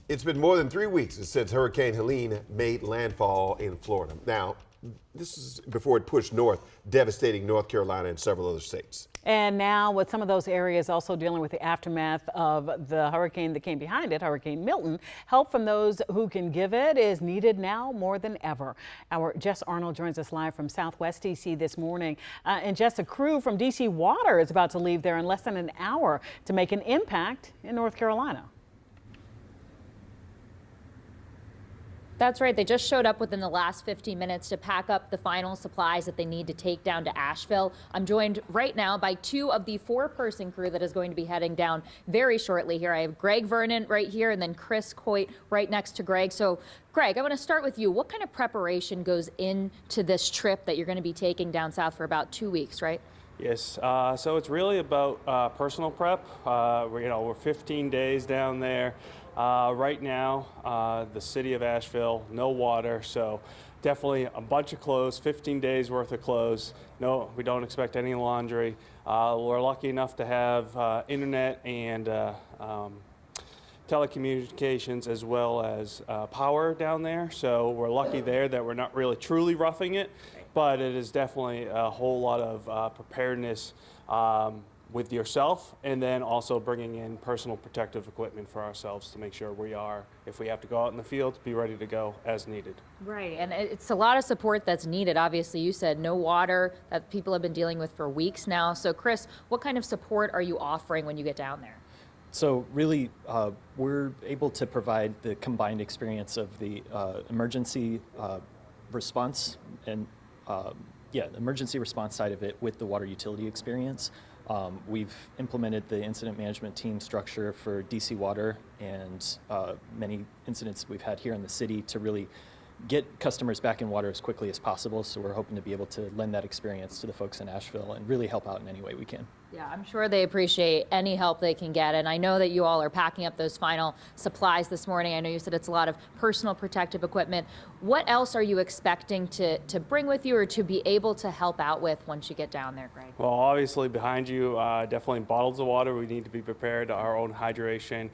It's been more than 3 weeks since Hurricane Helene made landfall in Florida. Now, this is before it pushed north, devastating North Carolina and several other states. And now with some of those areas also dealing with the aftermath of the hurricane that came behind it, Hurricane Milton, help from those who can give it is needed now more than ever. Our Jess Arnold joins us live from Southwest D.C. this morning. And Jess, a crew from D.C. Water is about to leave there in less than an hour to make an impact in North Carolina. That's right. They just showed up within the last 15 minutes to pack up the final supplies that they need to take down to Asheville. I'm joined right now by two of the four-person crew that is going to be heading down very shortly here. I have Greg Vernon right here and then Chris Coit right next to Greg. So, Greg, I want to start with you. What kind of preparation goes into this trip that you're going to be taking down south for about 2 weeks, right? Yes, so it's really about personal prep. We're 15 days down there. Right now, the city of Asheville, no water, so definitely a bunch of clothes, 15 days worth of clothes. No, we don't expect any laundry. We're lucky enough to have internet and telecommunications as well as power down there, so we're lucky there that we're not really truly roughing it, but it is definitely a whole lot of preparedness with yourself, and then also bringing in personal protective equipment for ourselves to make sure we are, if we have to go out in the field, be ready to go as needed. Right, and it's a lot of support that's needed. Obviously, you said no water that people have been dealing with for weeks now. So, Chris, what kind of support are you offering when you get down there? So really, we're able to provide the combined experience of the emergency response and the emergency response side of it with the water utility experience. We've implemented the incident management team structure for DC Water and many incidents we've had here in the city to really get customers back in water as quickly as possible. So we're hoping to be able to lend that experience to the folks in Asheville and really help out in any way we can. Yeah, I'm sure they appreciate any help they can get. And I know that you all are packing up those final supplies this morning. I know you said it's a lot of personal protective equipment. What else are you expecting to bring with you or to be able to help out with once you get down there, Greg? Well, obviously behind you, definitely bottles of water. We need to be prepared, our own hydration,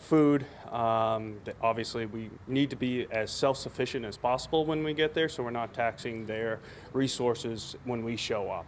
food. Obviously we need to be as self-sufficient as possible when we get there, so we're not taxing their resources when we show up.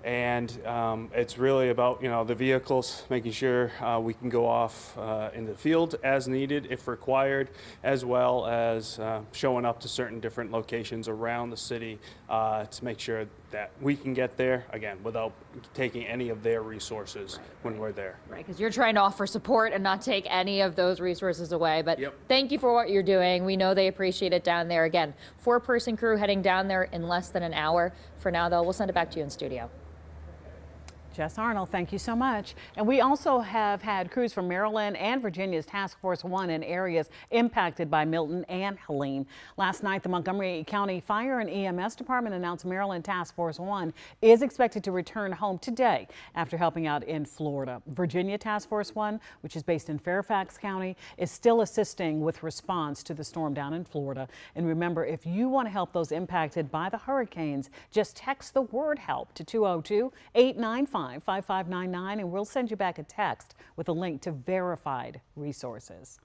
It's really about the vehicles, making sure we can go off in the field as needed if required, as well as showing up to certain different locations around the city to make sure that we can get there, again, without taking any of their resources when we're there. Right, because you're trying to offer support and not take any of those resources away. But Thank you for what you're doing. We know they appreciate it down there. Again, four-person crew heading down there in less than an hour. For now, though, we'll send it back to you in studio. Jess Arnold, thank you so much. And we also have had crews from Maryland and Virginia's Task Force 1 in areas impacted by Milton and Helene. Last night, the Montgomery County Fire and EMS Department announced Maryland Task Force 1 is expected to return home today after helping out in Florida. Virginia Task Force 1, which is based in Fairfax County, is still assisting with response to the storm down in Florida. And remember, if you want to help those impacted by the hurricanes, just text the word HELP to 202-895-5599 and we'll send you back a text with a link to verified resources.